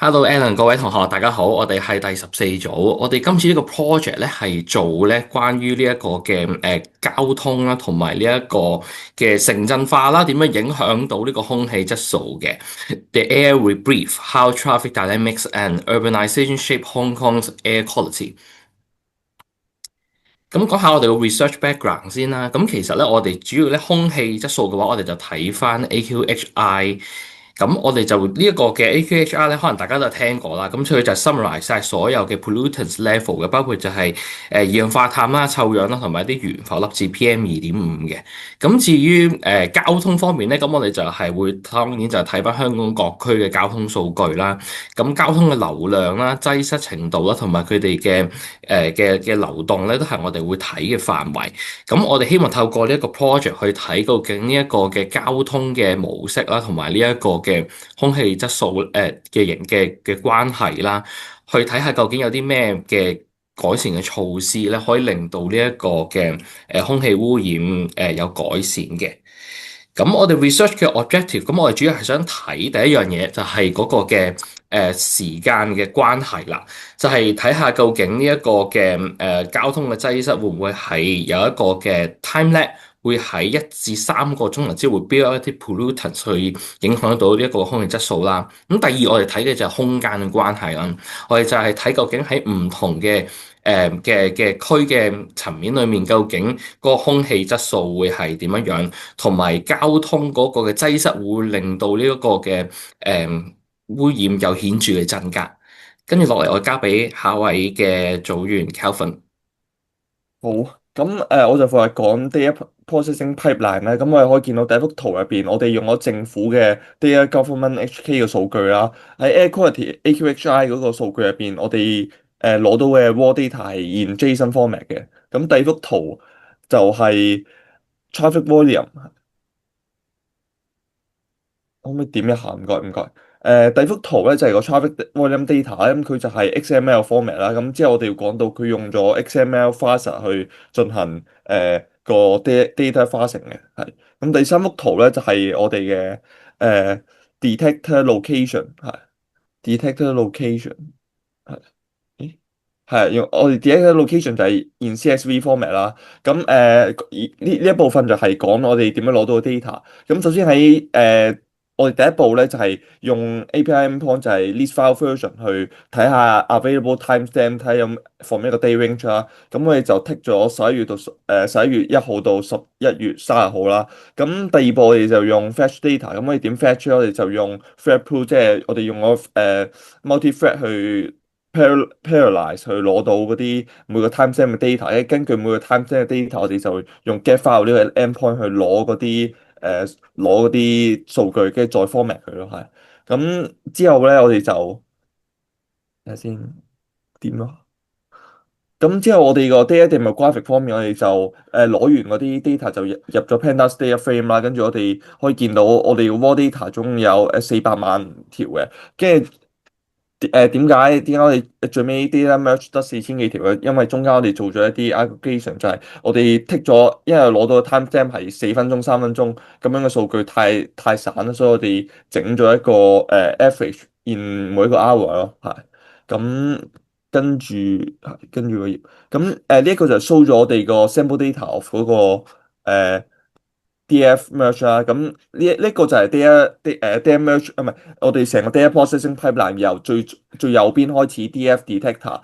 Hello Alan，各位同學，大家好，我哋係第14組，我哋今次呢個 project 咧係做咧關於呢一個嘅交通啦，同埋呢一個嘅城鎮化啦，點樣影響到呢個空氣質素嘅。The air we breathe: How traffic dynamics and urbanization shape Hong Kong's air quality。咁講下我哋個 research background 先啦。咁其實咧，我哋主要咧空氣質素嘅話，我哋就睇翻 AQHI。咁我哋就呢一個嘅 AQHI 咧，可能大家都有聽過啦。咁所以就 summarize 晒所有嘅 pollutants level 嘅，包括就係二氧化碳啦、臭氧啦，同埋啲懸浮粒子 PM2.5嘅。咁至於交通方面咧，咁我哋就係會當然就係睇翻香港各區嘅交通數據啦。咁交通嘅流量啦、擠塞程度啦，同埋佢哋嘅流動咧，都係我哋會睇嘅範圍。咁我哋希望透過呢一個 project 去睇究竟呢一個嘅交通嘅模式啦，同埋呢一個嘅空氣質素嘅關係啦，去睇下究竟有啲咩嘅改善嘅措施咧，可以令到呢一個嘅空氣污染有改善嘅。咁我哋 research 嘅 objective，咁我哋主要係想睇第一樣嘢就係嗰個嘅時間嘅關係啦，就係睇下究竟呢一個嘅交通嘅擠塞會唔會係有一個嘅 time lag，會喺1至3個鐘頭之後會標一啲 pollutants 去影響到呢一個空氣質素啦。咁第二我哋睇嘅就係空間嘅關係啦，我哋就係睇究竟喺唔同嘅區嘅層面裏面，究竟嗰個空氣質素會係點樣樣，同埋交通嗰個嘅擠塞會令到呢一個嘅污染有顯著嘅增加。跟住落嚟，我交俾下位嘅組員 Calvin。好，我就負責講 data processing pipeline 咧。咁我哋可以見到第一幅圖入邊，我哋用咗政府嘅 Data Government HK 嘅數據啦。喺 Air Quality AQHI 嗰個數據入邊，我哋攞到嘅 raw data 係 in JSON format 嘅。咁第二幅圖就係 traffic volume。可唔可以點一下？唔該唔該。第二幅圖咧就係個 traffic volume data，咁佢就係 XML format 啦。咁之後我哋要講到佢用咗 XML parser 去進行個 data parsing 嘅，係。咁第三幅圖咧就係我哋嘅detector location，係 detector location，係。咦係用我哋 detector location 就係 in CSV format 啦。咁呢一部分就係講我哋點樣攞到個 data。咁首先喺我哋第一步咧就係用 API endpoint 就係 list file version 去睇下 available timestamp，睇下有 from 一個 day range 啦。咁我哋就 tick 咗11月1號到11月30號啦。咁第二步我哋就用 fetch data，咁我哋點 fetch 咧？我哋就用 thread pool，即係我哋用咗multi-thread 去 parallelize 去攞到嗰啲每個 timestamp 嘅 data，根據每個 timestamp 嘅 data，我哋就用 get file 呢個 endpoint 去攞嗰啲數據，跟住再 format 佢咯，係。咁之後咧，我哋就睇下先點咯。咁之後我哋個 data demographic 方面，我哋就攞完嗰啲 data 就入咗 pandas data frame 啦，跟住我哋可以見到我哋 raw data 中有400萬條嘅，跟住點解我哋最尾啲咧 merge 得4000幾條咧？因為中間我哋做咗一啲 aggregation，就係我哋剔咗，因為攞到嘅 timestamp 係4分鐘、3分鐘咁樣嘅數據太散啦，所以我哋整咗一個average in 每一個 hour 咯，係。咁跟住個頁，咁呢一個就 show 咗我哋個 sample data of 嗰個DF merge 啦。咁呢個就係 data merge 啊，唔係我哋成個 data processing pipeline 由最右邊開始 DF detector。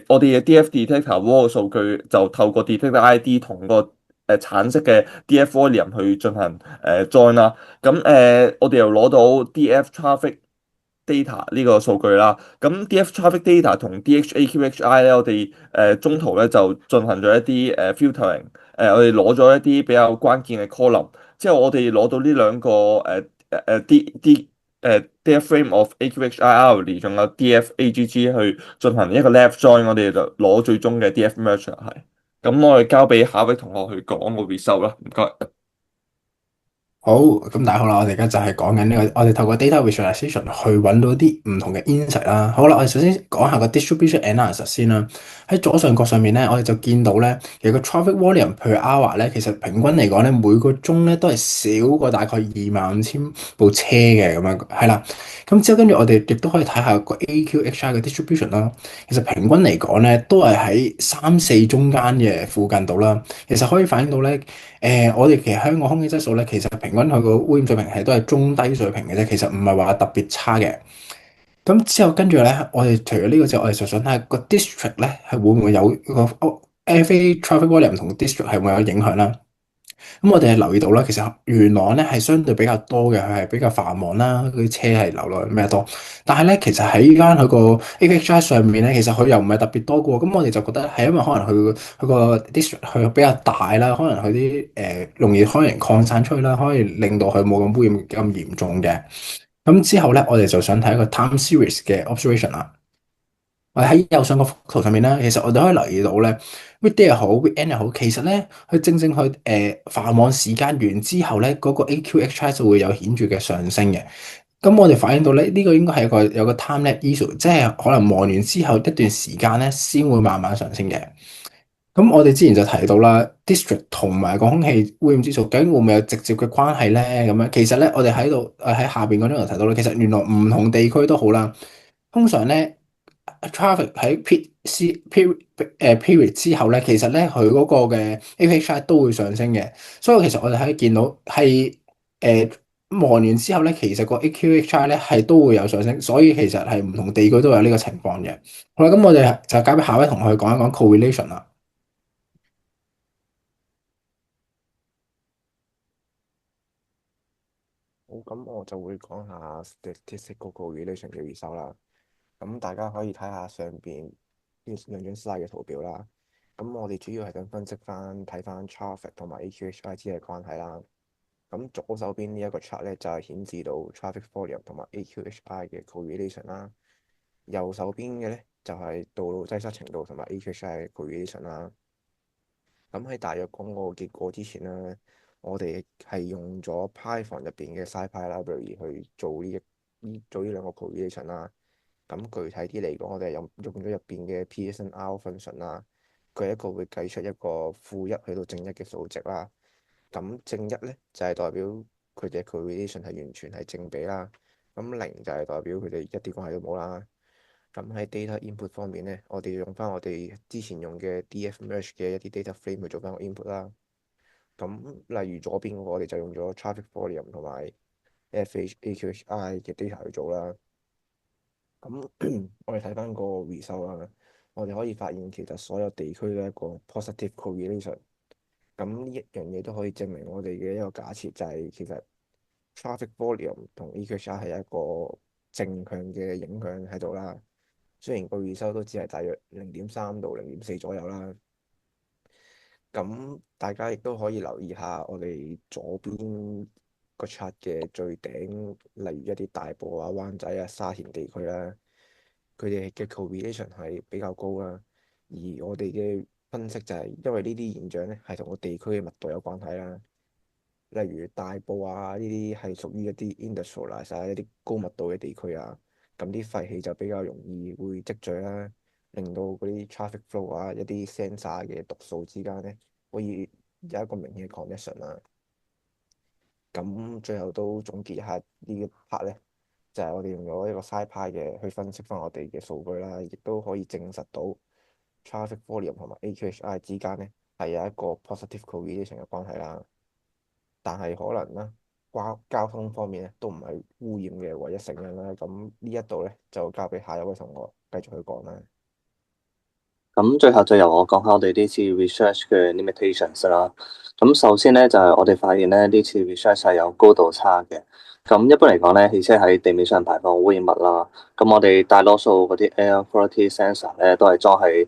我哋嘅 DF detector raw 嘅數據就透過 detector ID 同個橙色嘅 DF volume 去進行join 啦。咁我哋又攞到 DF traffic data 呢個數據啦。咁 DF traffic data 同 DHAQHI 咧，我哋中途咧就進行咗一啲filtering。我哋攞咗一啲比較關鍵嘅 column，之後我哋攞到呢兩個data frame of AQHIR，仲有 DFAGG 去進行一個 left join，我哋就攞最終嘅 DF merge 係。咁我哋交俾下一位同學去講個 result 啦，唔該。好，咁大家好啦，我哋而家就係講緊呢個，我哋透過 data visualization 去揾到啲唔同嘅 insight 啦。好啦，我哋首先講下個 distribution analysis 先啦。喺左上角上面咧，我哋就見到咧，其實個 traffic volume per hour 咧，其實平均嚟講咧，每個鐘咧都係少過大概25,000部車嘅咁樣，係啦。咁之後跟住我哋亦都可以睇下個 AQHI 嘅 distribution 啦。其實平均嚟講咧，都係喺3、4中間嘅附近度啦。其實可以反映到咧。我哋其實香港空氣質素咧，其實平均佢個污染水平係都係中低水平嘅啫，其實唔係話特別差嘅。咁之後跟住咧，我哋除咗呢個之後，我哋就想睇下個 district 咧係會唔會有個 FA traffic volume 同 district 係會唔會有影響啦。咁我哋係留意到啦，其實元朗咧係相對比較多嘅，佢係比較繁忙啦，嗰啲車係流量比較多。但係咧，其實喺依間佢個 APHI 上面咧，其實佢又唔係特別多嘅喎。咁我哋就覺得係因為可能佢個 district 佢比較大啦，可能佢啲容易可能擴散出去啦，可以令到佢冇咁污染咁嚴重嘅。咁之後咧，我哋就想睇一個 time series 嘅 observation 啦。我哋喺右上個幅圖上面咧，其實我哋可以留意到咧，weekday 又好，weekend 又好，其實咧，佢正正去繁忙時間完之後咧，嗰個 AQHI 就會有顯著嘅上升嘅。咁我哋反映到咧，呢個應該係有個 time lag issue，即係可能忙完之後一段時間咧，先會慢慢上升嘅。咁我哋之前就提到啦，district 同埋個空氣污染指數究竟會唔會有直接嘅關係咧？咁樣其實咧，我哋喺度喺下邊嗰張圖提到咧，其實原來唔同地區都好啦。通常咧，traffic 喺 period 之後咧，其實咧佢嗰個嘅 APHI 都會上升嘅。所以其實我哋可以見到係忙完之後咧，其實個 AQHI 咧係都會有上升。所以其實係唔同地區都有呢個情況嘅。好啦，咁我哋就交俾下一位同學去講一講 correlation 啦。好，咁我就會講下 statistical correlation 嘅 result 啦。咁大家可以睇下上邊呢兩張 slide 嘅圖表啦。咁我哋主要係想分析翻睇翻 traffic 同埋 AQHI 之間嘅關係啦。咁左手邊呢一個 chart 咧就係顯示到 traffic volume 同埋 AQHI 嘅 correlation 啦。右手邊嘅咧就係道路擠塞程度同埋 AQHI 嘅 correlation 啦。咁喺大約講個結果之前咧，我哋係用咗 Python 入邊嘅 SciPy library 去做呢兩個 correlation 啦。咁具體啲嚟講，我哋係用咗入邊嘅 Pearson-R function 啦。佢係一個會計出一個-1去到正一嘅數值啦。咁正一咧就係代表佢哋嘅 correlation 係完全係正比啦。咁零就係代表佢哋一啲關係都冇啦。咁喺 data input 方面咧，我哋用翻我哋之前用嘅 df-merge 嘅一啲 data frame 去做翻個 input 啦。咁例如左邊嗰個我哋就用咗 traffic volume 同埋 FH、AQHI 嘅 data 去做啦。咁我哋睇翻個 result 啦，我哋可以發現其實所有地區都係一個 positive correlation。咁呢一樣嘢都可以證明我哋嘅一個假設就係其實 traffic volume 同 AQHI 係一個正向嘅影響喺度啦。雖然個 result 都只係大約0.3到0.4左右啦。咁大家亦都可以留意下我哋左邊個 chart 嘅最頂，例如一啲大埔啊、灣仔啊、沙田地區啦，佢哋嘅 correlation 係比較高啦。而我哋嘅分析就係因為呢啲現象咧係同個地區嘅密度有關係啦。例如大埔啊，呢啲係屬於一啲 industrialize 啊一啲高密度嘅地區啊，咁啲廢氣就比較容易會積聚啦，令到嗰啲 traffic flow 啊一啲 sensor 嘅讀數之間咧可以有一個明顯嘅 connection 啦。咁最後都總結一下呢一 part 咧，就係我哋用咗一個 SciPy 嘅去分析翻我哋嘅數據啦，亦都可以證實到 traffic volume 同埋 AQHI 之間咧係有一個 positive correlation 嘅關係啦。但係可能啦，交通方面咧都唔係污染嘅唯一成因啦。咁呢一度咧就交俾下一位同學繼續去講啦。咁最後就由我講下我哋呢次 research 嘅 limitations 啦。咁首先咧就係我哋發現咧呢次 research 係有高度差嘅。咁一般嚟講咧，汽車喺地面上排放污染物啦。咁我哋大多數嗰啲 air quality sensor 咧都係裝喺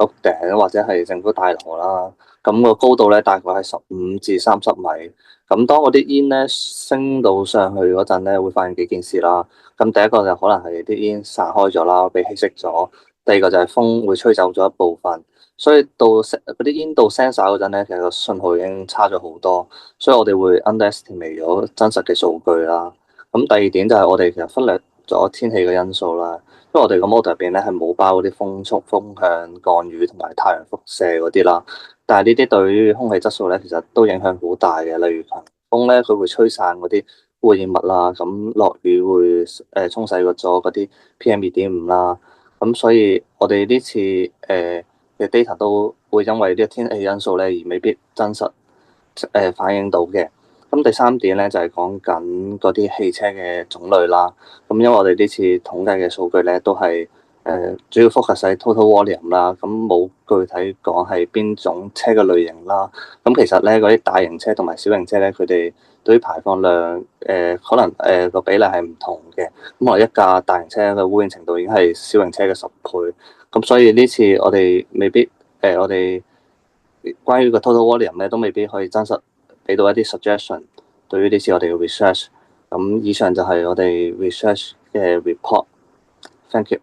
屋頂或者係政府大樓啦。咁個高度咧大概係15至30米。咁當嗰啲煙咧升到上去嗰陣咧，會發現幾件事啦。咁第一個就可能係啲煙散開咗啦，被稀釋咗。第二個就係風會吹走咗一部分，所以到嗰啲煙道 sensor 嗰陣咧，其實個信號已經差咗好多，所以我哋會 underestimate 咗真實嘅數據啦。咁第二點就係我哋其實忽略咗天氣嘅因素啦，因為我哋個 model 入邊咧係冇包嗰啲風速、風向、降雨同埋太陽輻射嗰啲啦。但係呢啲對於空氣質素咧，其實都影響好大嘅。例如強風咧，佢會吹散嗰啲污染物啦，咁落雨會沖洗咗嗰啲 PM2.5啦。咁所以我哋呢次嘅 data 都會因為呢個天氣因素咧而未必真實反映到嘅。咁第三點咧就係講緊嗰啲汽車嘅種類啦。咁因為我哋呢次統計嘅數據咧都係主要 focus 喺 total volume 啦，咁冇具體講係邊種車嘅類型啦。咁其實咧嗰啲大型車同埋小型車咧，佢哋對於排放量可能個比例係唔同嘅。咁我一架大型車嘅污染程度已經係小型車嘅10倍。咁所以呢次我哋未必我哋關於個 total volume 咧都未必可以真實俾到一啲 suggestion 對於呢次我哋嘅 research。咁以上就係我哋 research 嘅 report。Thank you。